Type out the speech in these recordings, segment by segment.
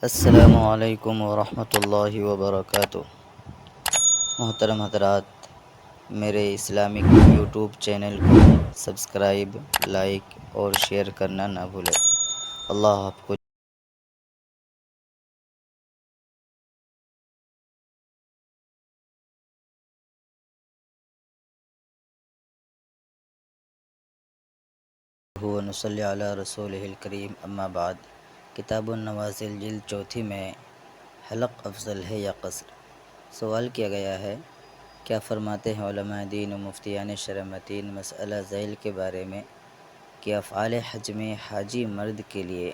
السلام علیکم ورحمۃ اللہ وبرکاتہ۔ محترم حضرات، میرے اسلامک یوٹیوب چینل کو سبسکرائب، لائک اور شیئر کرنا نہ بھولیں۔ اللہ آپ کو نصلی علی رسول الکریم، اما بعد۔ کتاب النوازل جلد چوتھی میں حلق افضل ہے یا قصر؟ سوال کیا گیا ہے، کیا فرماتے ہیں علماء دین و مفتیان شرمتین مسئلہ ذیل کے بارے میں کہ افعال حج میں حاجی مرد کے لیے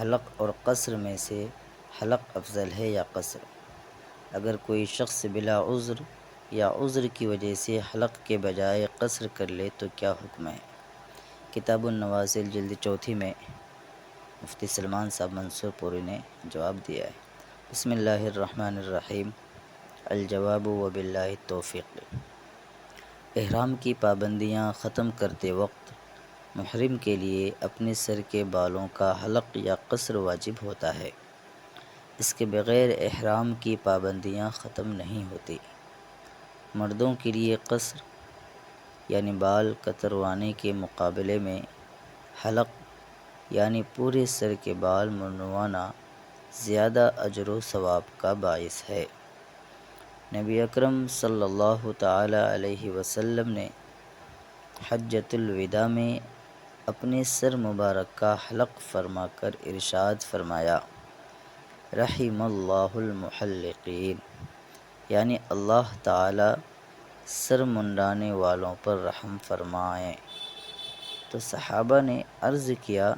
حلق اور قصر میں سے حلق افضل ہے یا قصر؟ اگر کوئی شخص بلا عذر یا عذر کی وجہ سے حلق کے بجائے قصر کر لے تو کیا حکم ہے؟ کتاب النوازل جلد چوتھی میں مفتی سلمان صاحب منصور پوری نے جواب دیا ہے۔ بسم اللہ الرحمن الرحیم۔ الجواب وباللہ التوفیق۔ احرام کی پابندیاں ختم کرتے وقت محرم کے لیے اپنے سر کے بالوں کا حلق یا قصر واجب ہوتا ہے۔ اس کے بغیر احرام کی پابندیاں ختم نہیں ہوتی۔ مردوں کے لیے قصر یعنی بال کتروانے کے مقابلے میں حلق یعنی پورے سر کے بال منڈوانا زیادہ اجر و ثواب کا باعث ہے۔ نبی اکرم صلی اللہ تعالی علیہ وسلم نے حجۃ الوداع میں اپنے سر مبارک کا حلق فرما کر ارشاد فرمایا، رحم اللہ المحلقین، یعنی اللہ تعالی سر منڈانے والوں پر رحم فرمائیں۔ تو صحابہ نے عرض کیا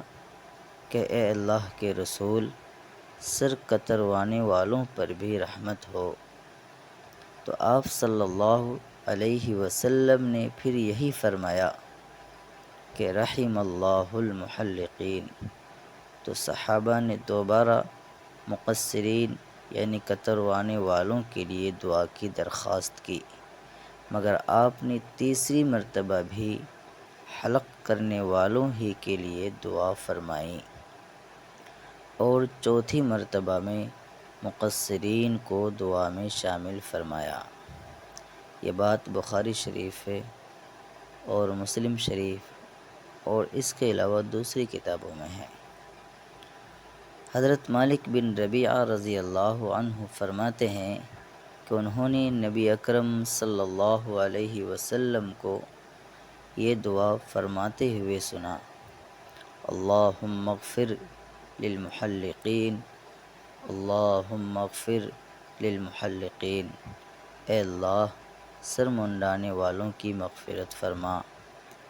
کہ اے اللہ کے رسول، سر کتروانے والوں پر بھی رحمت ہو۔ تو آپ صلی اللہ علیہ وسلم نے پھر یہی فرمایا کہ رحم اللہ المحلقین۔ تو صحابہ نے دوبارہ مقصرین یعنی کتروانے والوں کے لیے دعا کی درخواست کی، مگر آپ نے تیسری مرتبہ بھی حلق کرنے والوں ہی کے لیے دعا فرمائی اور چوتھی مرتبہ میں مقصرین کو دعا میں شامل فرمایا۔ یہ بات بخاری شریف ہے اور مسلم شریف اور اس کے علاوہ دوسری کتابوں میں ہے۔ حضرت مالک بن ربیعہ رضی اللہ عنہ فرماتے ہیں کہ انہوں نے نبی اکرم صلی اللہ علیہ وسلم کو یہ دعا فرماتے ہوئے سنا، اللہم اغفر للمحلقین، اللہم اغفر للمحلقین، اے اللہ سر منڈانے والوں کی مغفرت فرما،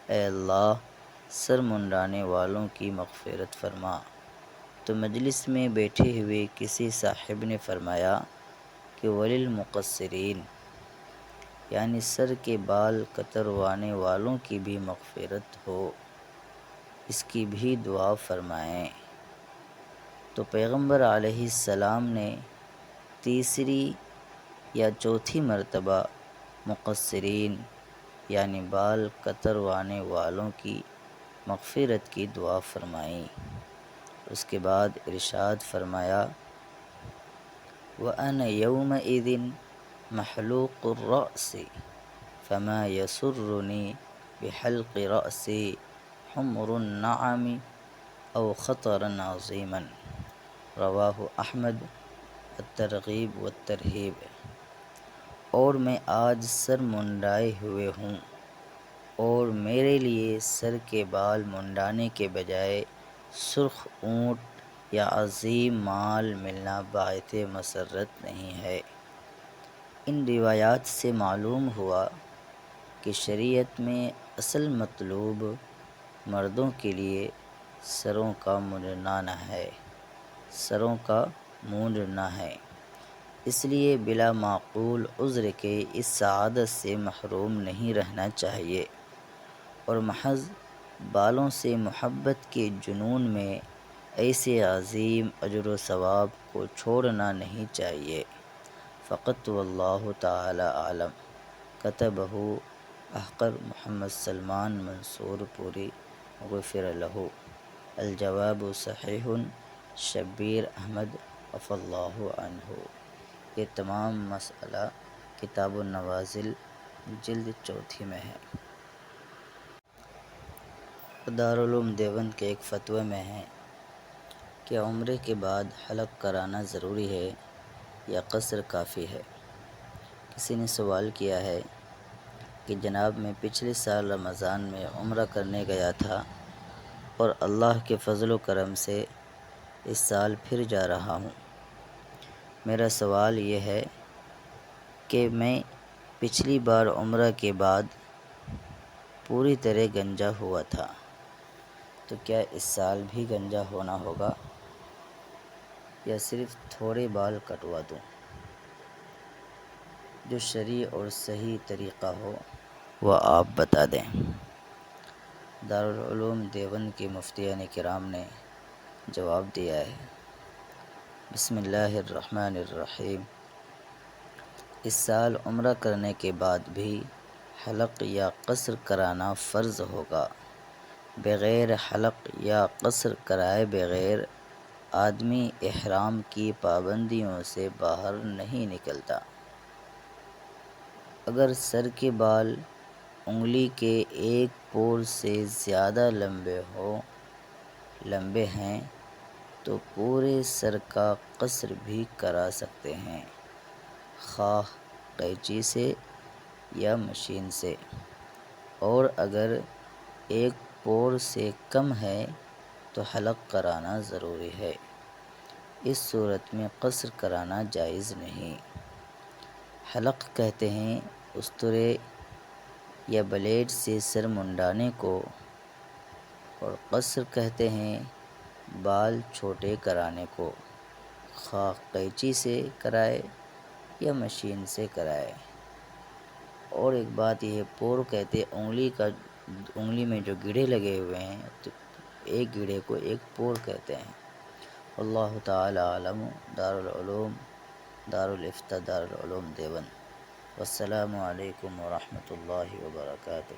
اے اللہ سر منڈانے والوں کی مغفرت فرما۔ تو مجلس میں بیٹھے ہوئے کسی صاحب نے فرمایا کہ وللمقصرین، یعنی سر کے بال کتروانے والوں کی بھی مغفرت ہو، اس کی بھی دعا فرمائیں۔ تو پیغمبر علیہ السلام نے تیسری یا چوتھی مرتبہ مقصرین یعنی بال کتروانے والوں کی مغفرت کی دعا فرمائی۔ اس کے بعد ارشاد فرمایا، وَأَنَا يَوْمَئِذٍ مَحْلُوقُ الرَّأْسِ فَمَا يَسُرُّنِي بِحَلْقِ رَأْسِي حُمْرُ النَّعَمِ أَوْ خَطَرًا عَظِيمًا۔ رواہ احمد، الترغیب والترہیب۔ اور میں آج سر منڈائے ہوئے ہوں اور میرے لیے سر کے بال منڈانے کے بجائے سرخ اونٹ یا عظیم مال ملنا باعث مسرت نہیں ہے۔ ان روایات سے معلوم ہوا کہ شریعت میں اصل مطلوب مردوں کے لیے سروں کا مونڈنا ہے، اس لیے بلا معقول عذر کے اس سعادت سے محروم نہیں رہنا چاہیے، اور محض بالوں سے محبت کے جنون میں ایسے عظیم اجر و ثواب کو چھوڑنا نہیں چاہیے۔ فقط واللہ تعالی اعلم۔ کتبہ احقر محمد سلمان منصور پوری، غفر لہ۔ الجواب صحیح شبیر احمد عفو اللہ عنہ۔ یہ تمام مسئلہ کتاب النوازل جلد چوتھی میں ہے۔ دارالعلوم دیوبند کے ایک فتوے میں ہے کہ عمرے کے بعد حلق کرانا ضروری ہے یا قصر کافی ہے۔ کسی نے سوال کیا ہے کہ جناب میں پچھلے سال رمضان میں عمرہ کرنے گیا تھا اور اللہ کے فضل و کرم سے اس سال پھر جا رہا ہوں۔ میرا سوال یہ ہے کہ میں پچھلی بار عمرہ کے بعد پوری طرح گنجا ہوا تھا، تو کیا اس سال بھی گنجا ہونا ہوگا یا صرف تھوڑے بال کٹوا دوں؟ جو شرعی اور صحیح طریقہ ہو وہ آپ بتا دیں۔ دارالعلوم دیوبند کے مفتیان کرام نے جواب دیا ہے، بسم اللہ الرحمن الرحیم۔ اس سال عمرہ کرنے کے بعد بھی حلق یا قصر کرانا فرض ہوگا۔ بغیر حلق یا قصر کرائے بغیر آدمی احرام کی پابندیوں سے باہر نہیں نکلتا۔ اگر سر کے بال انگلی کے ایک پور سے زیادہ لمبے ہیں تو پورے سر کا قصر بھی کرا سکتے ہیں، خواہ قینچی سے یا مشین سے، اور اگر ایک پور سے کم ہے تو حلق کرانا ضروری ہے۔ اس صورت میں قصر کرانا جائز نہیں۔ حلق کہتے ہیں استرے یا بلیڈ سے سر منڈانے کو، اور قصر کہتے ہیں بال چھوٹے کرانے کو، خواہ قینچی سے کرائے یا مشین سے کرائے۔ اور ایک بات یہ ہے، پور کہتے انگلی میں جو گیڑے لگے ہوئے ہیں تو ایک گیڑے کو ایک پور کہتے ہیں۔ اللہ تعالی عالم۔ دارالعلوم دارالافتاء دارالعلوم دیوبند۔ والسلام علیکم ورحمۃ اللہ وبرکاتہ۔